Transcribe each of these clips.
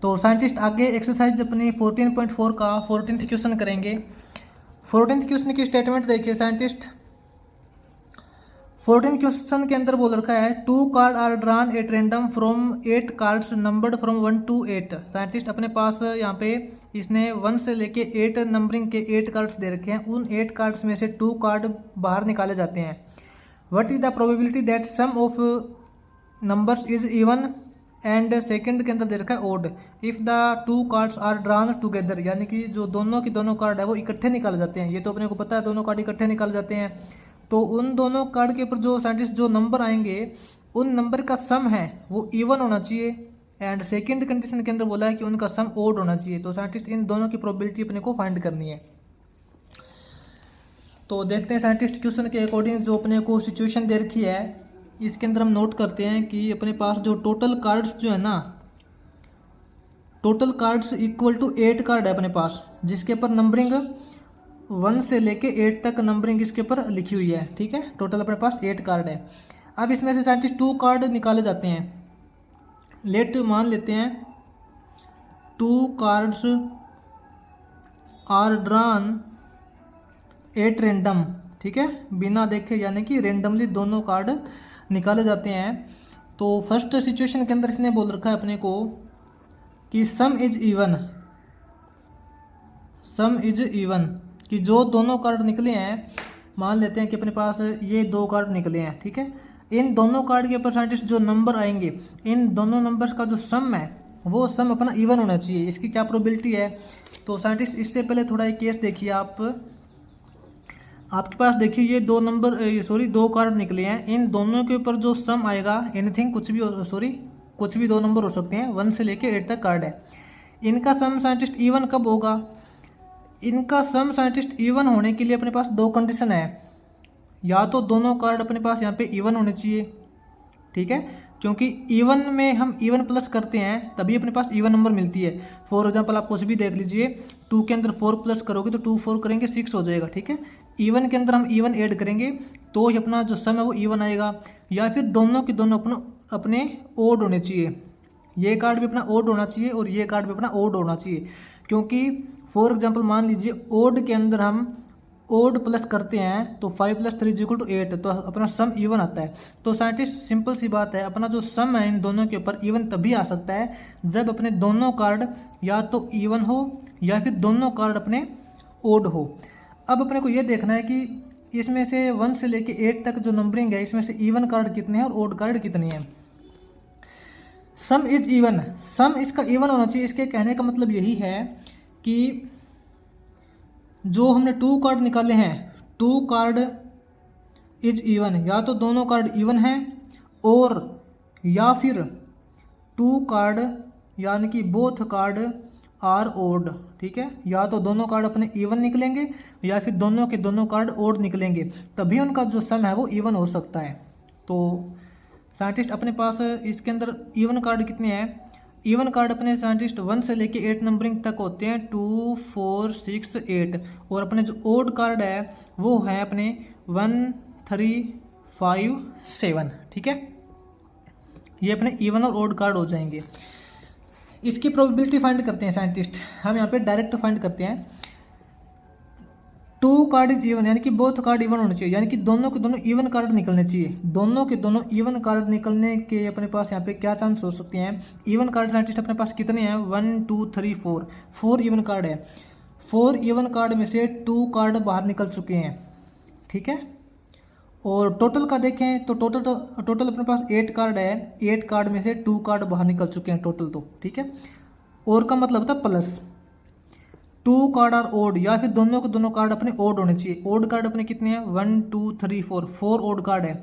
तो साइंटिस्ट आगे एक्सरसाइज अपनी 14.4 का 14th क्वेश्चन करेंगे। 14th क्वेश्चन की स्टेटमेंट देखिए साइंटिस्ट। 14 क्वेश्चन के अंदर बोल रखा है 2 card are drawn at random from 8 cards numbered from 1 to 8। Scientist अपने पास यहाँ पे इसने 1 से लेके 8 नंबरिंग के 8 कार्ड्स दे रखे हैं। उन 8 कार्ड्स में से 2 कार्ड बाहर निकाले जाते हैं। What is the probability that sum of numbers is even and second के अंदर दे रखा है odd if the 2 cards are drawn together, यानी कि जो दोनों के दोनों कार्ड है वो इकट्ठे निकाले जाते हैं। ये तो अपने को पता है, दोनों कार्ड इकट्ठे निकाले जाते हैं। तो उन दोनों कार्ड के ऊपर जो साइंटिस्ट जो नंबर आएंगे उन नंबर का सम है वो इवन होना चाहिए एंड सेकंड कंडीशन के अंदर बोला है कि उनका सम ओड होना चाहिए। तो साइंटिस्ट इन दोनों की प्रोबेबिलिटी अपने को फाइंड करनी है। तो देखते हैं साइंटिस्ट क्वेश्चन के अकॉर्डिंग जो अपने को सिचुएशन दे रखी है इसके अंदर हम नोट करते हैं कि अपने पास जो टोटल कार्ड्स जो है ना, total cards equal to 8 card है अपने पास, जिसके ऊपर नंबरिंग 1 से लेके 8 तक नंबरिंग इसके ऊपर लिखी हुई है। ठीक है, टोटल अपने पास 8 कार्ड है। अब इसमें से साइंटिस्ट 2 कार्ड निकाले जाते हैं। लेट मान लेते हैं 2 cards are drawn at random. ठीक है, बिना देखे यानी कि रेंडमली दोनों कार्ड निकाले जाते हैं। तो फर्स्ट सिचुएशन के अंदर इसने बोल रखा है अपने को कि सम is even, some is even, कि जो दोनों कार्ड निकले हैं, मान लेते हैं कि अपने पास ये 2 कार्ड निकले हैं। ठीक है, इन दोनों कार्ड के ऊपर साइंटिस्ट जो नंबर आएंगे इन दोनों नंबर्स का जो सम है वो सम अपना इवन होना चाहिए। इसकी क्या प्रोबेबिलिटी है? तो साइंटिस्ट इससे पहले थोड़ा एक केस देखिए आपके पास देखिए ये 2 नंबर सॉरी 2 कार्ड निकले हैं। इन दोनों के ऊपर जो सम आएगा एनीथिंग कुछ भी 2 नंबर हो सकते हैं, 1 से लेके 8 तक कार्ड है। इनका सम साइंटिस्ट इवन कब होगा? इनका सम साइंटिस्ट इवन होने के लिए अपने पास 2 कंडीशन है। या तो दोनों कार्ड अपने पास यहाँ पे इवन होने चाहिए। ठीक है, क्योंकि इवन में हम इवन प्लस करते हैं तभी अपने पास इवन नंबर मिलती है। फॉर एग्जांपल आप कुछ भी देख लीजिए, 2 के अंदर 4 प्लस करोगे तो 2 4 करेंगे 6 हो जाएगा। ठीक है, इवन के अंदर हम इवन ऐड करेंगे तो ही अपना जो सम है वो इवन आएगा। या फिर दोनों के दोनों अपने ओड होने चाहिए। ये कार्ड भी अपना ओड होना चाहिए और ये कार्ड भी अपना ओड होना चाहिए। क्योंकि फॉर एग्जाम्पल मान लीजिए ओड के अंदर हम ओड प्लस करते हैं तो 5 + 3 = 8, तो अपना सम इवन आता है। तो साइंटिस्ट सिंपल सी बात है, अपना जो सम है इन दोनों के ऊपर इवन तभी आ सकता है जब अपने दोनों कार्ड या तो इवन हो या फिर दोनों कार्ड अपने ओड हो। अब अपने को ये देखना है कि इसमें से 1 से लेके 8 तक जो नंबरिंग है इसमें से इवन कार्ड कितने हैं और ओड कार्ड कितने हैं। सम इज इवन, सम इसका इवन होना चाहिए। इसके कहने का मतलब यही है कि जो हमने 2 कार्ड निकाले हैं 2 कार्ड इज इवन, या तो दोनों कार्ड इवन हैं और या फिर 2 कार्ड यानी कि बोथ कार्ड आर ओड। ठीक है, या तो दोनों कार्ड अपने इवन निकलेंगे या फिर दोनों के दोनों कार्ड ओड निकलेंगे, तभी उनका जो सम है वो इवन हो सकता है। तो साइंटिस्ट अपने पास इसके अंदर इवन कार्ड कितने हैं? इवन कार्ड अपने साइंटिस्ट 1 से लेके 8 नंबरिंग तक होते हैं, 2 4 6 8। और अपने जो ओड कार्ड है वो है अपने 1 3 5 7। ठीक है, ये अपने इवन और ओड कार्ड हो जाएंगे। इसकी प्रोबेबिलिटी फाइंड करते हैं साइंटिस्ट। हम यहाँ पे डायरेक्ट फाइंड करते हैं 2 कार्ड इज इवन, यानी कि बोथ कार्ड इवन होने चाहिए, यानी कि दोनों के दोनों इवन कार्ड निकलने चाहिए। दोनों के दोनों इवन कार्ड निकलने के अपने पास यहाँ पे क्या चांस हो सकते हैं? इवन कार्ड साइंटिस्ट अपने पास कितने हैं? 1 2 3 4 इवन कार्ड है। 4 इवन कार्ड में से 2 कार्ड बाहर निकल चुके हैं। ठीक है, और टोटल का देखें तो टोटल अपने पास 8 कार्ड है। 8 कार्ड में से 2 कार्ड बाहर निकल चुके हैं टोटल। तो ठीक है, और का मतलब होता है प्लस। 2 कार्ड आर ओड, या फिर दोनों के दोनों कार्ड अपने ओड होने चाहिए। ओड कार्ड अपने कितने हैं? 1 2 3 4 ओड कार्ड है।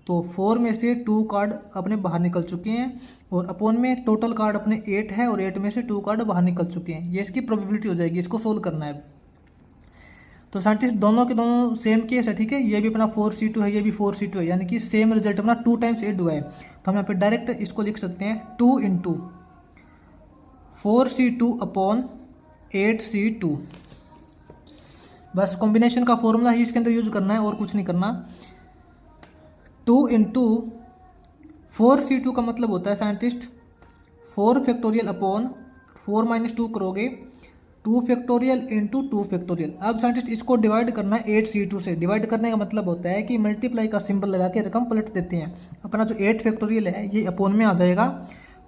तो 4 में से 2 कार्ड अपने बाहर निकल चुके हैं और अपॉन में टोटल कार्ड अपने 8 है और 8 में से 2 कार्ड बाहर निकल चुके हैं। ये इसकी प्रोबेबिलिटी हो जाएगी। इसको सोल्व करना है। तो साइंटिस्ट दोनों के दोनों सेम केस है। ठीक है, ये भी अपना 4C2 है, ये भी 4C2 है, यानी कि सेम रिजल्ट अपना 2 टाइम्स ऐड हुआ है। तो हम यहाँ पे डायरेक्ट इसको लिख सकते हैं 2 × 4C2 अपॉन 8C2। बस कॉम्बिनेशन का फॉर्मूला ही इसके अंदर यूज करना है और कुछ नहीं करना। 2 × 4C2 का मतलब होता है साइंटिस्ट 4 फैक्टोरियल अपॉन 4 माइनस 2 करोगे 2 फैक्टोरियल इंटू 2 फैक्टोरियल। अब साइंटिस्ट इसको डिवाइड करना है 8C2 से। डिवाइड करने का मतलब होता है कि मल्टीप्लाई का सिंबल लगा के रकम पलट देते हैं। अपना जो 8 फैक्टोरियल है ये अपोन में आ जाएगा,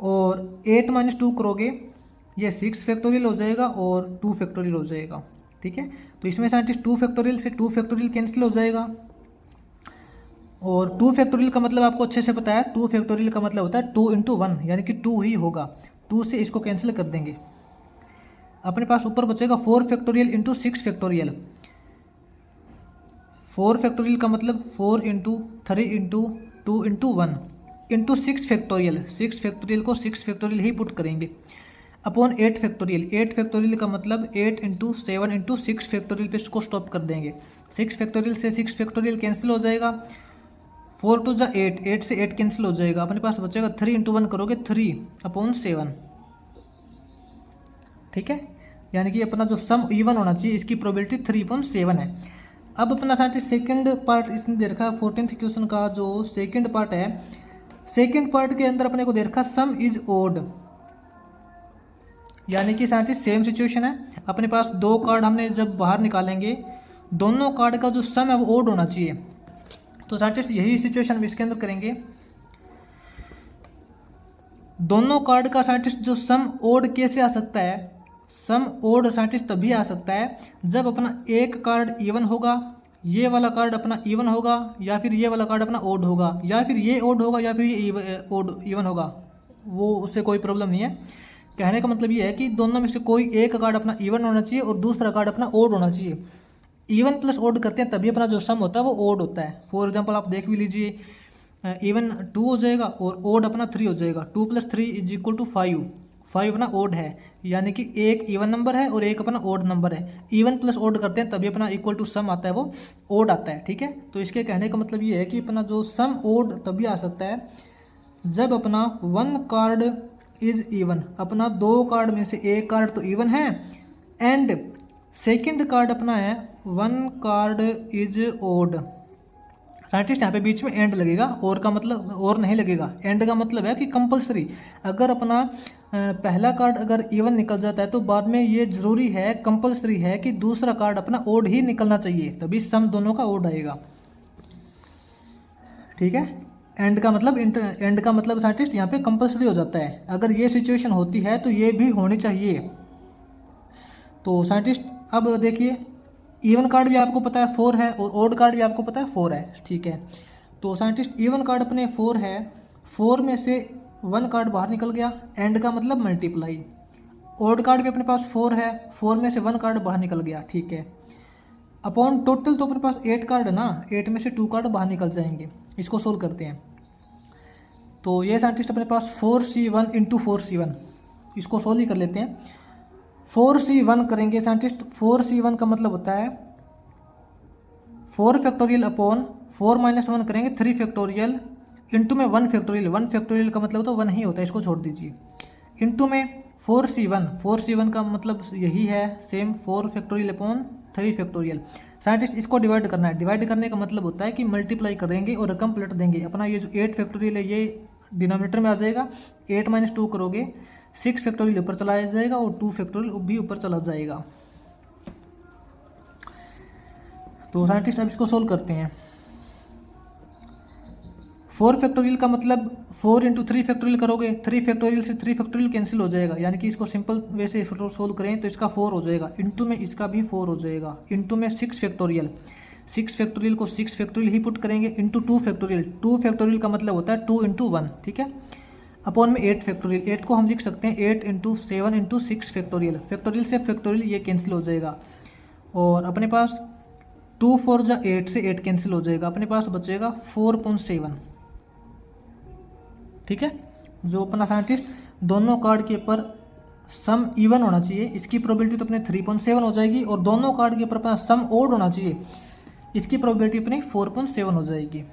और 8 माइनस 2 करोगे ये 6 फैक्टोरियल हो जाएगा और 2 फैक्टोरियल हो जाएगा। ठीक है, तो इसमें साइंटिस्ट 2 फैक्टोरियल से 2 फैक्टोरियल कैंसिल हो जाएगा, और 2 फैक्टोरियल का मतलब आपको अच्छे से पता है। 2 फैक्टोरियल का मतलब होता है 2 इंटू 1, यानी कि 2 ही होगा। 2 से इसको कैंसिल कर देंगे, अपने पास ऊपर बचेगा 4 फैक्टोरियल इंटू 6 फैक्टोरियल। 4 फैक्टोरियल का मतलब 4 into 3 into 2 into 1 into 6 factorial. 6 factorial को 6 फैक्टोरियल ही पुट करेंगे अपॉन 8 फैक्टोरियल। 8 फैक्टोरियल का मतलब 8 इंटू 7 इंटू 6 फैक्टोरियल पे इसको स्टॉप कर देंगे। 6 फैक्टोरियल से 6 फैक्टोरियल कैंसिल हो जाएगा। 4 टू जा 8, 8 से 8 कैंसिल हो जाएगा। अपने पास बचेगा 3 इंटू 1 करोगे 3 अपॉन 7। ठीक है, यानी कि अपना जो सम इवन होना चाहिए इसकी प्रोबेबिलिटी 3/7 है। अब अपना साथ सेकंड पार्ट इसने दे रखा है 14th क्वेश्चन का जो सेकंड पार्ट है। सेकंड पार्ट के अंदर अपने को दे रखा सम इज ओड, यानी कि साइंटिस्ट सेम सिचुएशन है। अपने पास 2 कार्ड हमने जब बाहर निकालेंगे दोनों कार्ड का जो सम है वो ओड होना चाहिए। तो साइंटिस्ट यही सिचुएशन इसके अंदर करेंगे। दोनों कार्ड का साइंटिस्ट जो सम ओड कैसे आ सकता है, सम ओड साइंटिस्ट तभी आ सकता है जब अपना एक कार्ड इवन होगा, ये वाला कार्ड अपना इवन होगा, या फिर ये वाला कार्ड अपना ओड होगा, या फिर ये ओड होगा या फिर ये ओड इवन होगा। वो उससे कोई प्रॉब्लम नहीं है। कहने का मतलब ये है कि दोनों में से कोई एक कार्ड अपना इवन होना चाहिए और दूसरा कार्ड अपना ओड होना चाहिए। इवन प्लस ओड करते हैं तभी अपना जो सम होता है वो ओड होता है। फॉर एग्जांपल आप देख भी लीजिए, इवन 2 हो जाएगा और ओड अपना 3 हो जाएगा। 2 + 3 = 5। 5 अपना ओड है, यानी कि एक इवन नंबर है और एक अपना ओड नंबर है। इवन प्लस ओड करते हैं तभी अपना इक्वल टू सम आता है, वो ओड आता है। ठीक है, तो इसके कहने का मतलब ये है कि अपना जो सम ओड तभी आ सकता है जब अपना 1 कार्ड इज इवन, अपना 2 कार्ड में से एक कार्ड तो इवन है, एंड सेकंड कार्ड अपना है 1 कार्ड इज ओड। साइंटिस्ट यहाँ पे बीच में एंड लगेगा, और का मतलब और नहीं लगेगा। एंड का मतलब है कि कंपलसरी, अगर अपना पहला कार्ड अगर इवन निकल जाता है तो बाद में ये जरूरी है, कंपलसरी है कि दूसरा कार्ड अपना ओड ही निकलना चाहिए, तभी सम दोनों का ओड आएगा। ठीक है, एंड का मतलब साइंटिस्ट यहाँ पे कंपलसरी हो जाता है। अगर ये सिचुएशन होती है तो ये भी होनी चाहिए। तो साइंटिस्ट अब देखिए, इवन कार्ड भी आपको पता है 4 है और ओड कार्ड भी आपको पता है 4 है। ठीक है, तो साइंटिस्ट इवन कार्ड अपने 4 है, 4 में से 1 कार्ड बाहर निकल गया, एंड का मतलब मल्टीप्लाई। ओड कार्ड भी अपने पास 4 है, 4 में से 1 कार्ड बाहर निकल गया। ठीक है, अपॉन टोटल तो अपने पास 8 कार्ड है ना, 8 में से 2 कार्ड बाहर निकल जाएंगे। इसको सोल्व करते हैं। तो ये साइंटिस्ट अपने पास 4C1 × 4C1, इसको सोल्व ही कर लेते हैं। 4C1 करेंगे साइंटिस्ट, 4C1 का मतलब होता है 4 फैक्टोरियल अपॉन 4 - 1 करेंगे 3 फैक्टोरियल इंटू में 1 फैक्टोरियल। 1 फैक्टोरियल का मतलब तो 1 ही होता है, इसको छोड़ दीजिए। इंटू में 4C1 का मतलब यही है same, 4 factorial upon 3 factorial. Scientist इसको डिवाइड करना है। डिवाइड करने का मतलब होता है कि मल्टीप्लाई करेंगे और रकम पलट देंगे। अपना ये जो 8 फैक्टोरियल है ये डिनोमिनेटर में आ जाएगा, 8 - 2 करोगे 6 फैक्टोरियल ऊपर चला जाएगा और 2 फैक्टोरियल भी ऊपर चला जाएगा। तो साइंटिस्ट अब इसको सोल्व करते हैं। 4 फैक्टोरियल का मतलब 4 × 3 फैक्टोरियल करोगे, 3 फैक्टोरियल से 3 फैक्टोरियल कैंसिल हो जाएगा, यानी कि इसको सिंपल वे से सोल्व करें तो इसका 4 हो जाएगा। इंटू में इसका भी 4 हो जाएगा। इंटू में 6 फैक्टोरियल, 6 फैक्टोरियल को 6 फैक्टोरियल ही पुट करेंगे। इंटू 2 फैक्टोरियल, 2 फैक्टोरियल का मतलब होता है 2 × 1। ठीक है, अपॉन में 8 फैक्टोरियल, 8 को हम लिख सकते हैं 8 × 7 × 6 फैक्टोरियल। फैक्टोरियल से फैक्टोरियल ये कैंसिल हो जाएगा, और अपने पास 2 × 4 = 8 से 8 कैंसिल हो जाएगा। अपने पास बचेगा 4/7। ठीक है, जो अपना साइंटिस्ट दोनों कार्ड के ऊपर सम इवन होना चाहिए, इसकी प्रोबेबिलिटी तो अपने 3/7 हो जाएगी, और दोनों कार्ड के ऊपर अपना सम ओड होना चाहिए, इसकी प्रोबेबिलिटी अपनी 4/7 हो जाएगी।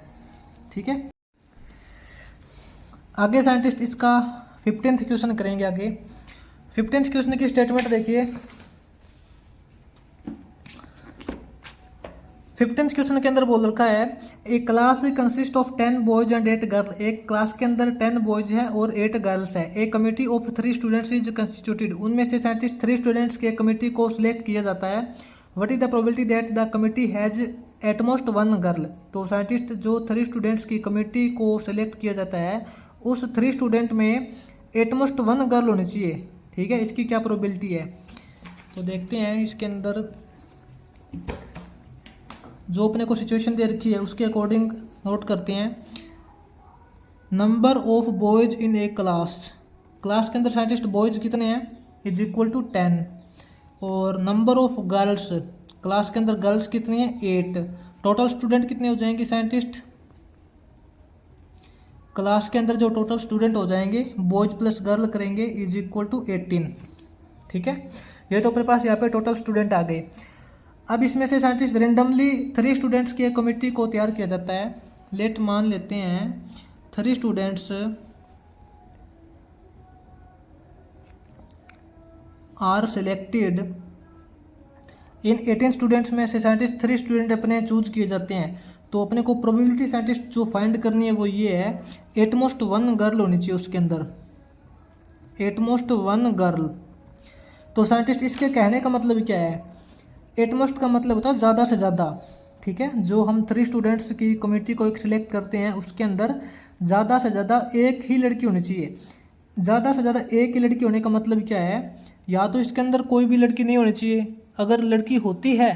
ठीक है, आगे साइंटिस्ट इसका 15th क्वेश्चन करेंगे। आगे 15th क्वेश्चन की स्टेटमेंट देखिए। 15th क्वेश्चन के अंदर बोल रखा है a class consist of 10 boys and 8 girl. एक क्लास के अंदर 10 बॉयज है और 8 गर्ल्स है। A committee of 3 students is constituted. उनमें से साइंटिस्ट 3 स्टूडेंट्स के कमेटी को सिलेक्ट किया जाता है। What is the probability that the committee has at most 1 girl. तो साइंटिस्ट जो 3 स्टूडेंट्स की कमेटी को सिलेक्ट किया जाता है उस 3 स्टूडेंट में एटमोस्ट 1 गर्ल होनी चाहिए। ठीक है, इसकी क्या प्रोबेबिलिटी है तो देखते हैं। इसके अंदर जो अपने को सिचुएशन दे रखी है उसके अकॉर्डिंग नोट करते हैं। Number of boys in A class. Class के अंदर साइंटिस्ट बॉयज कितने हैं इज इक्वल टू 10। और नंबर ऑफ गर्ल्स, क्लास के अंदर गर्ल्स कितनी है 8। टोटल स्टूडेंट कितने हो जाएंगे साइंटिस्ट, क्लास के अंदर जो टोटल स्टूडेंट हो जाएंगे बॉयज प्लस गर्ल करेंगे इज इक्वल टू 18। ठीक है, ये तो अपने पास यहाँ पे टोटल स्टूडेंट आ गए। अब इसमें से साइंटिस्ट रेंडमली 3 स्टूडेंट्स की एक कमेटी को तैयार किया जाता है। लेट मान लेते हैं 3 स्टूडेंट्स आर सिलेक्टेड। इन 18 स्टूडेंट्स में से साइंटिस्ट 3 स्टूडेंट अपने चूज किए जाते हैं। तो अपने को प्रोबेबिलिटी साइंटिस्ट जो फाइंड करनी है वो ये है एटमोस्ट 1 गर्ल होनी चाहिए उसके अंदर, एटमोस्ट 1 गर्ल। तो साइंटिस्ट इसके कहने का मतलब क्या है, एटमोस्ट का मतलब होता है ज़्यादा से ज़्यादा। ठीक है, जो हम 3 स्टूडेंट्स की कमेटी को एक सिलेक्ट करते हैं उसके अंदर ज़्यादा से ज़्यादा एक ही लड़की होनी चाहिए। ज़्यादा से ज़्यादा एक ही लड़की होने का मतलब क्या है, या तो इसके अंदर कोई भी लड़की नहीं होनी चाहिए, अगर लड़की होती है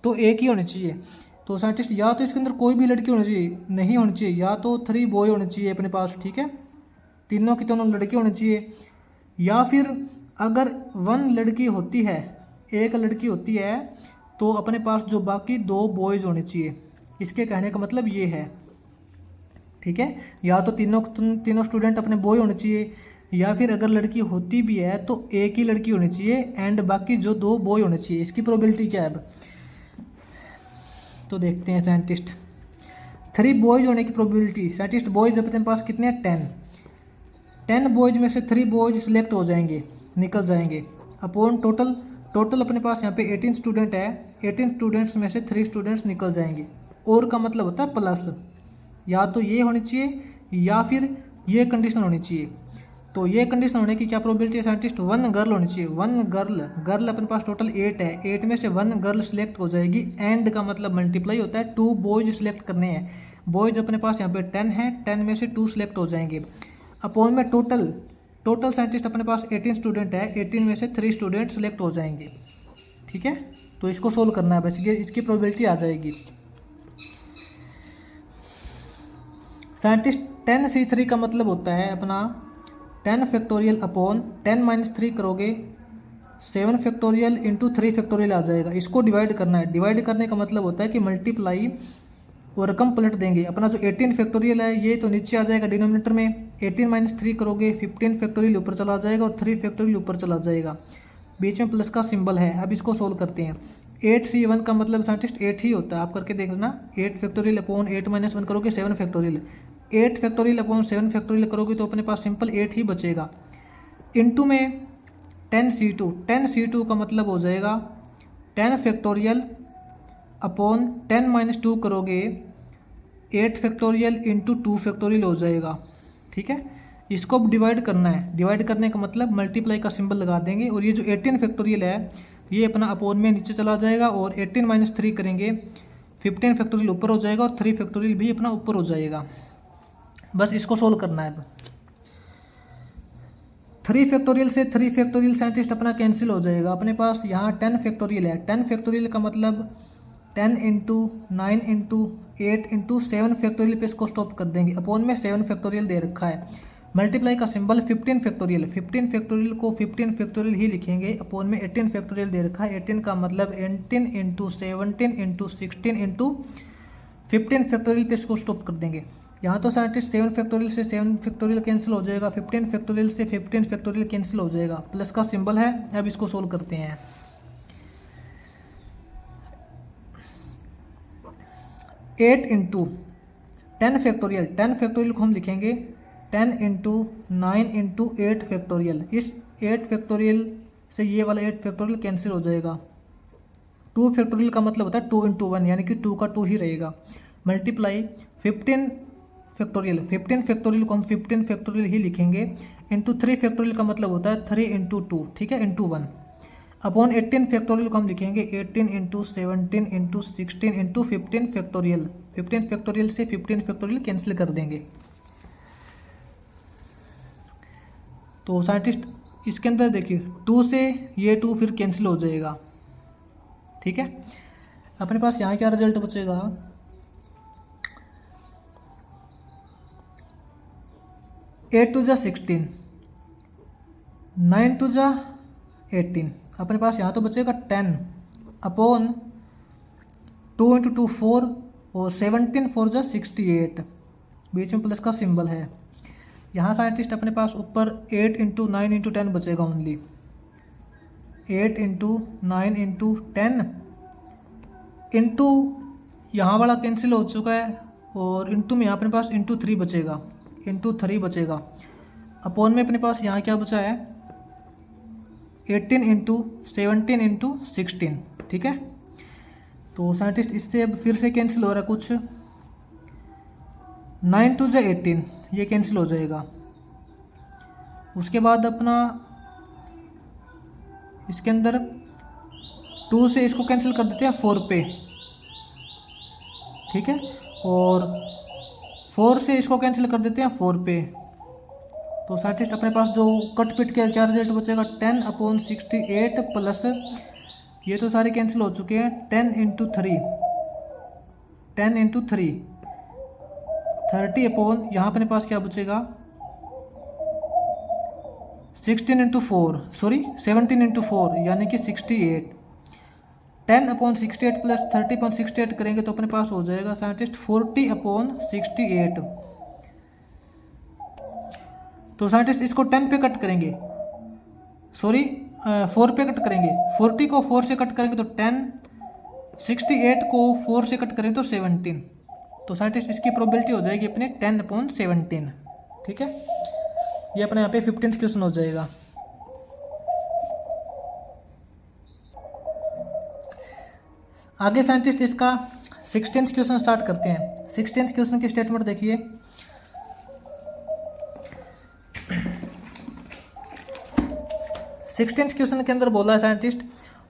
तो एक ही होनी चाहिए। तो साइंटिस्ट या तो इसके अंदर कोई भी लड़की होनी चाहिए, नहीं होनी चाहिए, या तो 3 बॉय होने चाहिए अपने पास। ठीक है, तीनों की दोनों लड़की होनी चाहिए, या फिर अगर 1 लड़की होती है, एक लड़की होती है तो अपने पास जो बाकी 2 बॉयज़ होने चाहिए। इसके कहने का मतलब ये है। ठीक है, या तो तीनों स्टूडेंट अपने बॉय होने चाहिए, या फिर अगर लड़की होती भी है तो एक ही लड़की होनी चाहिए एंड बाकी जो 2 बॉय होने चाहिए। इसकी प्रोबेबिलिटी क्या है अब तो देखते हैं। साइंटिस्ट 3 बॉयज़ होने की प्रोबेबिलिटी, साइंटिस्ट बॉयज़ अपने पास कितने हैं 10 बॉयज़ में से 3 बॉयज़ सिलेक्ट हो जाएंगे, निकल जाएंगे अपॉन टोटल अपने पास यहाँ पे 18 स्टूडेंट है। 18 स्टूडेंट्स में से 3 स्टूडेंट्स निकल जाएंगे। और का मतलब होता है प्लस, या तो ये होनी चाहिए या फिर ये कंडीशन होनी चाहिए। तो ये कंडीशन होने की क्या प्रोबेबिलिटी है साइंटिस्ट, 1 गर्ल होनी चाहिए। 1 गर्ल अपने पास टोटल 8 है, 8 में से 1 गर्ल सिलेक्ट हो जाएगी। एंड का मतलब मल्टीप्लाई होता है, 2 बॉयज सिलेक्ट करने हैं। बॉयज अपने पास यहाँ पे 10 है, 10 में से 2 सिलेक्ट हो जाएंगे अपॉन में टोटल साइंटिस्ट अपने पास 18 स्टूडेंट है, 18 में से 3 स्टूडेंट सिलेक्ट हो जाएंगे। ठीक है, तो इसको सोल्व करना है बस, ये इसकी प्रोबेबिलिटी आ जाएगी। साइंटिस्ट 10C3 का मतलब होता है अपना 10 फैक्टोरियल अपॉन 10 माइनस 3 करोगे 7 फैक्टोरियल इंटू 3 फैक्टोरियल आ जाएगा। इसको डिवाइड करना है। डिवाइड करने का मतलब होता है कि मल्टीप्लाई और रकम पलट देंगे। अपना जो 18 फैक्टोरियल है ये तो नीचे आ जाएगा डिनोमिनेटर में, 18 माइनस 3 करोगे 15 फैक्टोरियल ऊपर चला जाएगा और 3 फैक्टोरियल ऊपर चला जाएगा। बीच में प्लस का सिंबल है। अब इसको सोल्व करते हैं। 8C1 का मतलब साइंटिस्ट 8 ही होता है, आप करके देख लेना। 8 फैक्टोरियल अपॉन 8 माइनस 1 करोगे 7 फैक्टोरियल, 8 फैक्टोरियल अपॉन 7 फैक्टोरियल करोगे तो अपने पास सिंपल 8 ही बचेगा। इंटू में 10C2 का मतलब हो जाएगा 10 फैक्टोरियल अपॉन 10 माइनस 2 करोगे 8 फैक्टोरियल इंटू 2 फैक्टोरियल हो जाएगा। ठीक है, इसको डिवाइड करना है। डिवाइड करने का मतलब मल्टीप्लाई का सिंबल लगा देंगे और ये जो 18 फैक्टोरियल है ये अपना अपॉन में नीचे चला जाएगा और 18 माइनस 3 करेंगे 15 फैक्टोरियल ऊपर हो जाएगा और 3 फैक्टोरियल भी अपना ऊपर हो जाएगा। बस इसको सोल्व करना है। 3 फैक्टोरियल से 3 फैक्टोरियल साइंटिस्ट अपना कैंसिल हो जाएगा। अपने पास यहाँ 10 फैक्टोरियल है। 10 फैक्टोरियल का मतलब 10 इंटू 9 इंटू 8 इंटू 7 फैक्टोरियल पे इसको स्टॉप कर देंगे। अपॉन में 7 फैक्टोरियल दे रखा है। मल्टीप्लाई का सिंबल 15 फैक्टोरियल, 15 फैक्टोरियल को 15 फैक्टोरियल ही लिखेंगे। अपॉन में 18 फैक्टोरियल दे रखा है। 18 का मतलब 18 इंटू 17 इंटू 16 इंटू 15 फैक्टोरियल पे इसको स्टॉप कर देंगे। यहाँ तो साइंटिस्ट 7 फैक्टोरियल से 7 फैक्टोरियल कैंसिल हो जाएगा, 15 फैक्टोरियल से 15 फैक्टोरियल कैंसिल हो जाएगा, प्लस का सिंबल है। अब इसको सोल्व करते हैं। 8 इंटू 10 फैक्टोरियल, 10 फैक्टोरियल को हम लिखेंगे 10 इंटू 9 इंटू 8 फैक्टोरियल। इस 8 फैक्टोरियल से ये वाला 8 फैक्टोरियल कैंसिल हो जाएगा। 2 फैक्टोरियल का मतलब होता है 2 × 1, यानी कि 2 का 2 ही रहेगा, मल्टीप्लाई 15 फैक्टोरियल, 15 फैक्टोरियल को हम 15 फैक्टोरियल ही लिखेंगे, इंटू 3 फैक्टोरियल का मतलब होता है 3 × 2, ठीक है, इंटू 1, अपॉन 18 फैक्टोरियल को हम लिखेंगे 18 × 17 × 16 × 15 फैक्टोरियल। 15 फैक्टोरियल से 15 फैक्टोरियल कैंसिल कर देंगे। तो साइंटिस्ट इसके अंदर देखिए 2 से ये 2 फिर कैंसिल हो जाएगा, ठीक है। अपने पास यहाँ क्या रिजल्ट बचेगा, 8 × 16, 9 × 18, अपने पास यहाँ तो बचेगा 10 अपॉन 2 × 2 4 और 17 4 × 68, बीच में प्लस का सिंबल है। यहाँ साइंटिस्ट अपने पास ऊपर 8 × 9 × 10 बचेगा ओनली, 8 × 9 × 10 इंटू यहाँ वाला कैंसिल हो चुका है, और इंटू में यहाँ अपने पास इंटू 3 बचेगा, इंटू 3 बचेगा, अपॉन में अपने पास यहाँ क्या बचा है 18 × 17 × 16, ठीक है। तो साइंटिस्ट इससे अब फिर से कैंसिल हो रहा है कुछ, 9 × 18 ये कैंसिल हो जाएगा। उसके बाद अपना इसके अंदर 2 से इसको कैंसिल कर देते हैं 4 पे, ठीक है, और 4 से इसको कैंसिल कर देते हैं 4 पे। तो साइंटिस्ट अपने पास जो कट पिट के क्या रिजल्ट बचेगा 10 अपॉन 68 प्लस ये तो सारे कैंसिल हो चुके हैं 10 × 3, 10 × 3 30 अपॉन यहाँ अपने पास क्या बचेगा 16 × 4 सॉरी 17 × 4 यानी कि 68, 10 अपॉन 68 प्लस 30 अपॉन 68 करेंगे तो अपने पास हो जाएगा साइंटिस्ट 40 अपॉन 68। तो साइंटिस्ट इसको 10 पे कट करेंगे, सॉरी 4 पे कट करेंगे, 40 को 4 से कट करेंगे तो 10, 68 को 4 से कट करेंगे तो 17। तो साइंटिस्ट इसकी प्रोबेबिलिटी हो जाएगी अपने 10 अपॉन 17, ठीक है। ये अपने यहाँ पे 15th क्वेश्चन हो जाएगा। आगे साइंटिस्ट इसका 16th क्वेश्चन स्टार्ट करते हैं। 16th क्वेश्चन की स्टेटमेंट देखिए, सिक्सटीन्थ क्वेश्चन के अंदर बोला है scientist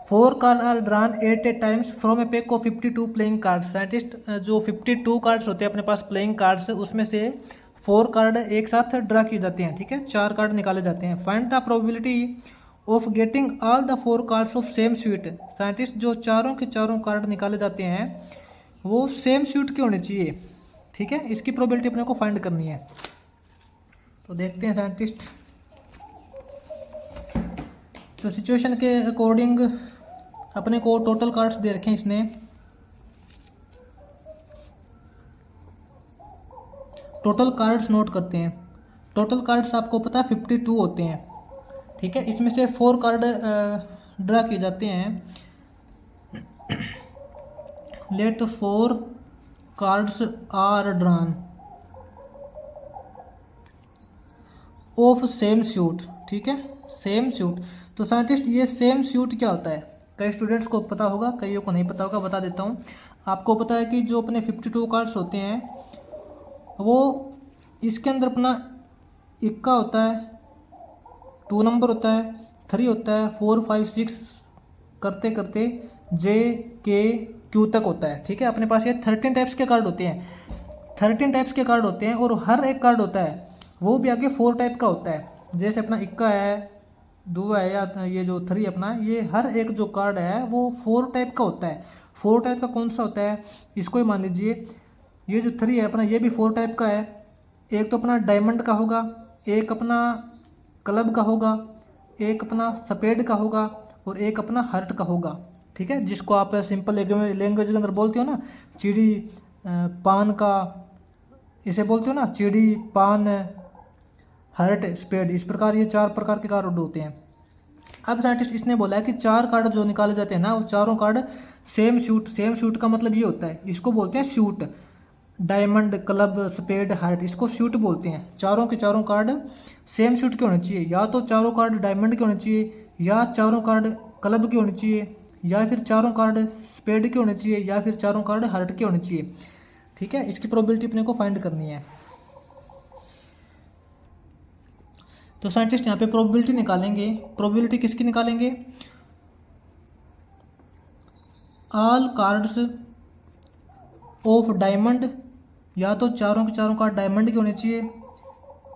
4 card are drawn at a times from a pack of 52 playing cards. Scientist जो 52 कार्ड्स होते हैं अपने पास प्लेइंग कार्ड्स, उसमें से 4 कार्ड एक साथ ड्रा किए जाते हैं, ठीक है, 4 कार्ड निकाले जाते हैं। Find the probability of getting all the 4 cards of same suite. Scientist जो चारों के चारों कार्ड निकाले जाते हैं वो सेम स्यूट के होने चाहिए, ठीक है, इसकी प्रोबेबिलिटी अपने को फाइंड करनी है। तो देखते हैं साइंटिस्ट, तो सिचुएशन के अकॉर्डिंग अपने को टोटल कार्ड्स दे रखे हैं इसने, टोटल कार्ड्स नोट करते हैं। टोटल कार्ड्स आपको पता है 52 होते हैं, ठीक है, इसमें से 4 कार्ड ड्रा किए जाते हैं। Let 4 cards are drawn of same suit, ठीक है, सेम सूट। तो साइंटिस्ट ये सेम सूट क्या होता है, कई स्टूडेंट्स को पता होगा, कईयों को नहीं पता होगा, बता देता हूँ। आपको पता है कि जो अपने 52 कार्ड्स होते हैं वो इसके अंदर अपना इक्का होता है, 2 नंबर होता है, 3 होता है, 4 5 6 करते करते जे के क्यू तक होता है, ठीक है। अपने पास ये 13 टाइप्स के कार्ड होते हैं, 13 टाइप्स के कार्ड होते हैं, और हर एक कार्ड होता है वो भी आगे 4 टाइप का होता है। जैसे अपना इक्का है, दुआ है, या ये जो 3 अपना, ये हर एक जो कार्ड है वो 4 टाइप का होता है। 4 टाइप का कौन सा होता है, इसको ही मान लीजिए, ये जो 3 है अपना, ये भी 4 टाइप का है। एक तो अपना डायमंड का होगा, एक अपना क्लब का होगा, एक अपना सफेद का होगा, और एक अपना हार्ट का होगा, ठीक है, जिसको आप सिंपल लैंग्वेज के अंदर बोलते हो ना, चिड़ी पान का, इसे बोलते हो ना, चिड़ी पान हार्ट स्पेड, इस प्रकार ये 4 प्रकार के कार्ड होते हैं। अब साइंटिस्ट इसने बोला है कि 4 कार्ड जो निकाले जाते हैं ना, वो चारों card same suit, same suit का मतलब ये होता है, इसको बोलते हैं suit, diamond club spade heart, इसको शूट बोलते हैं। चारों के चारों कार्ड सेम शूट के होने चाहिए, या तो चारों कार्ड डायमंड के होने चाहिए, या चारों कार्ड क्लब के होने चाहिए, या फिर चारों कार्ड स्पेड के होने चाहिए या फिर चारों कार्ड हार्ट के होने चाहिए। ठीक है, इसकी प्रोबेबिलिटी अपने को फाइंड करनी है। तो साइंटिस्ट यहाँ पे प्रोबेबिलिटी निकालेंगे। प्रोबेबिलिटी किसकी निकालेंगे? ऑल कार्ड्स ऑफ डायमंड, या तो चारों के चारों कार्ड डायमंड के होने चाहिए,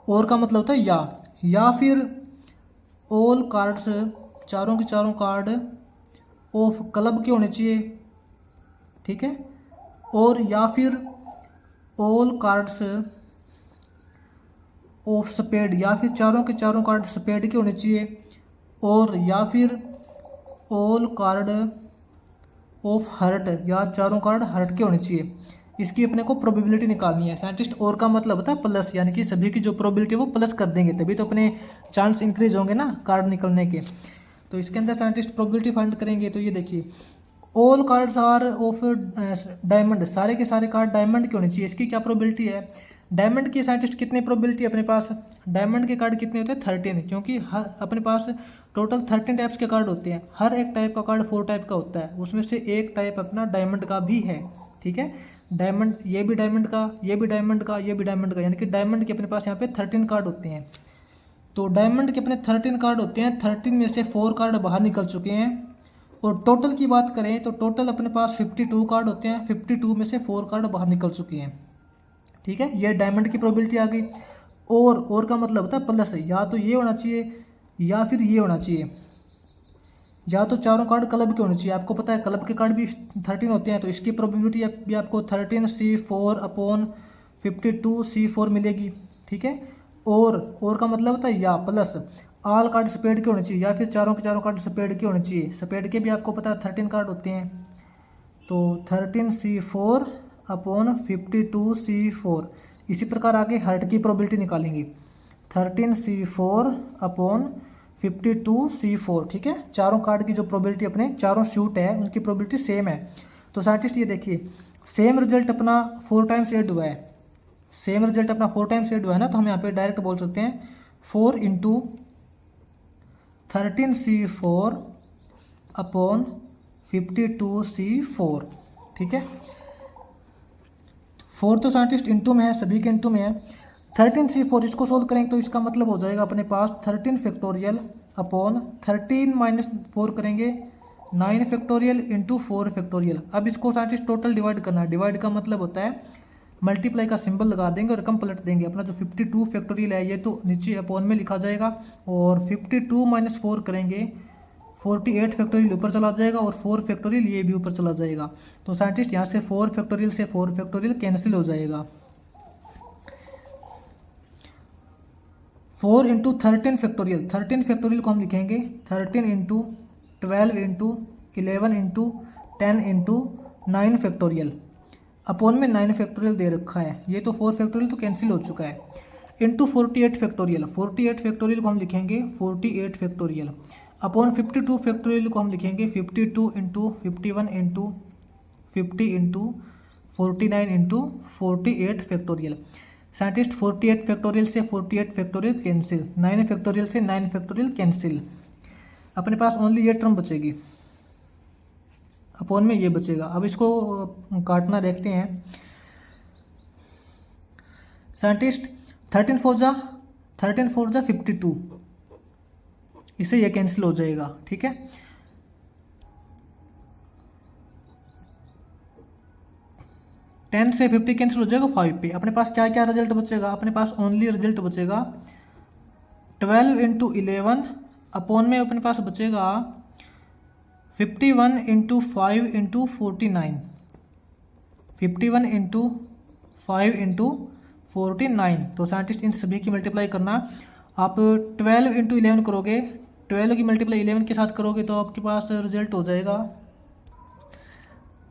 और का मतलब होता है या फिर ऑल कार्ड्स, चारों के चारों कार्ड ऑफ क्लब के होने चाहिए। ठीक है, और या फिर ऑल कार्ड्स ऑफ स्पेड, या फिर चारों के चारों कार्ड स्पेड के होने चाहिए, और या फिर ऑल कार्ड ऑफ हर्ट, या चारों कार्ड हर्ट के होने चाहिए। इसकी अपने को प्रोबेबिलिटी निकालनी है साइंटिस्ट। और का मतलब होता है प्लस, यानी कि सभी की जो प्रोबेबिलिटी है वो प्लस कर देंगे, तभी तो अपने चांस इंक्रीज होंगे ना कार्ड निकलने के। तो इसके अंदर साइंटिस्ट प्रोबेबिलिटी फाइंड करेंगे। तो ये देखिए, all cards are of diamond, सारे के सारे कार्ड डायमंड के होने चाहिए। इसकी क्या प्रोबेबिलिटी है? डायमंड की साइंटिस्ट कितनी प्रोबेबिलिटी अपने पास? डायमंड के कार्ड कितने होते हैं? 13, क्योंकि अपने पास टोटल 13 टाइप्स के कार्ड होते हैं। हर एक टाइप का कार्ड 4 टाइप का होता है, उसमें से एक टाइप अपना डायमंड का भी है। ठीक है, डायमंड, ये भी डायमंड का, ये भी डायमंड का, ये भी डायमंड का, यानी कि डायमंड के अपने पास यहाँ पे 13 कार्ड होते हैं। तो डायमंड के अपने 13 कार्ड होते हैं, 13 में से 4 कार्ड बाहर निकल चुके हैं। और टोटल की बात करें तो टोटल अपने पास 52 कार्ड होते हैं, 52 में से 4 कार्ड बाहर निकल चुके हैं। ठीक है, ये डायमंड की प्रोबेबिलिटी आ गई। और का मतलब होता है प्लस, या तो ये होना चाहिए या फिर ये होना चाहिए, या तो चारों कार्ड क्लब के होने चाहिए। आपको पता है क्लब के कार्ड भी 13 होते हैं, तो इसकी प्रोबेबिलिटी भी आपको 13C4/52C4 मिलेगी। ठीक है, और का मतलब होता है या प्लस, ऑल कार्ड स्पेड के होने चाहिए, या फिर चारों के चारों कार्ड स्पेड के होने चाहिए। स्पेड के भी आपको पता है 13 कार्ड होते हैं, तो 13C4/52C4। इसी प्रकार आगे हर्ट की प्रोबेबिलिटी निकालेंगे, 13C4/52C4। ठीक है, चारों कार्ड की जो प्रोबेबिलिटी अपने चारों सूट है उनकी प्रोबेबिलिटी सेम है। तो साइंटिस्ट ये देखिए, सेम रिजल्ट अपना 4 टाइम्स ऐड हुआ है, सेम रिजल्ट अपना 4 टाइम्स ऐड हुआ है ना, तो हम यहाँ पे डायरेक्ट बोल सकते हैं 4 × 13C4/52C4। ठीक है, 4 तो साइंटिस्ट इंटू में है, सभी के इंटू में है। 13C4 इसको सोल्व करेंगे तो इसका मतलब हो जाएगा अपने पास 13 फैक्टोरियल अपॉन 13 - 4 करेंगे 9 फैक्टोरियल इंटू 4 फैक्टोरियल। अब इसको साइंटिस्ट टोटल डिवाइड करना है। डिवाइड का मतलब होता है मल्टीप्लाई का सिंबल लगा देंगे और रकम पलट देंगे। अपना जो 52 फैक्टोरियल है ये तो नीचे अपॉन में लिखा जाएगा, और 52 - 4 करेंगे 48 फैक्टोरियल ऊपर चला जाएगा, और 4 फैक्टोरियल ये भी ऊपर चला जाएगा। तो साइंटिस्ट यहाँ से 4 फैक्टोरियल से 4 फैक्टोरियल कैंसिल हो जाएगा। 4 × 13 फैक्टोरियल, 13 फैक्टोरियल को हम लिखेंगे 13 × 12 × 11 × 10 × 9 फैक्टोरियल। अपॉन में 9 फैक्टोरियल दे रखा है, ये तो 4 फैक्टोरियल तो कैंसिल हो चुका है, इंटू 48 फैक्टोरियल। 48 फैक्टोरियल को हम लिखेंगे 48 फैक्टोरियल अपॉन 52 फैक्टोरियल को हम लिखेंगे 52 × 51 × 50 × 49 × 48 फैक्टोरियल। साइंटिस्ट 48 फैक्टोरियल से 48 फैक्टोरियल कैंसिल, 9 फैक्टोरियल से 9 फैक्टोरियल कैंसिल। अपने पास ओनली ये टर्म बचेगी, अपॉन में ये बचेगा। अब इसको काटना देखते हैं साइंटिस्ट। 13 4 जा 52, इससे ये कैंसिल हो जाएगा। ठीक है, टेन से 50 कैंसिल हो जाएगा 5 पे। अपने पास क्या क्या रिजल्ट बचेगा? अपने पास ओनली रिजल्ट बचेगा 12 × 11 अपॉन में अपने पास बचेगा 51 × 5 × 49, 51 × 5 × 49। तो साइंटिस्ट इन सभी की मल्टीप्लाई करना। आप 12 × 11 करोगे, 12 की मल्टीप्लाई 11 के साथ करोगे तो आपके पास रिजल्ट हो जाएगा।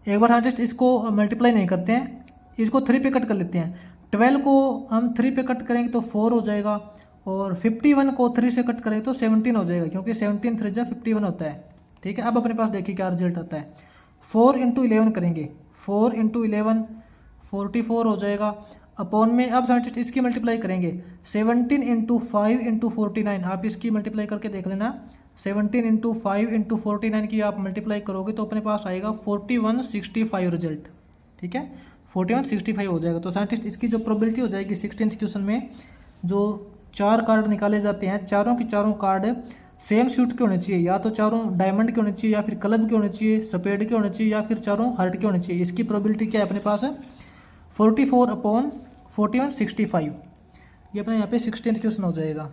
एक बार साइंटिस्ट इसको मल्टीप्लाई नहीं करते हैं, इसको 3 पे कट कर लेते हैं। 12 को हम 3 पे कट करेंगे तो 4 हो जाएगा, और 51 को 3 से कट करेंगे तो 17 हो जाएगा, क्योंकि 17 3 जा 51 होता है। ठीक है, अब अपने पास देखिए क्या रिजल्ट आता है। 4 × 11 करेंगे, 4 × 11 44 हो जाएगा, अपॉन में अब साइंटिस्ट इसकी मल्टीप्लाई करेंगे 17 × 5 × 49। आप इसकी मल्टीप्लाई करके देख लेना, 17 इंटू 5 इंटू 49 की आप मल्टीप्लाई करोगे तो अपने पास आएगा 4165 रिजल्ट। ठीक है, 4165 हो जाएगा। तो साइंटिस्ट इसकी जो प्रोबेबिलिटी हो जाएगी 16th क्वेश्चन में जो 4 कार्ड निकाले जाते हैं, चारों के चारों कार्ड सेम सूट के होने चाहिए, या तो चारों डायमंड के होने चाहिए, या फिर क्लब के होने चाहिए, स्पेड के होने चाहिए, या फिर चारों हार्ट के होने चाहिए। इसकी प्रोबेबिलिटी क्या है अपने पास है 44/4165। ये अपने यहाँ पे 16th क्वेश्चन हो जाएगा।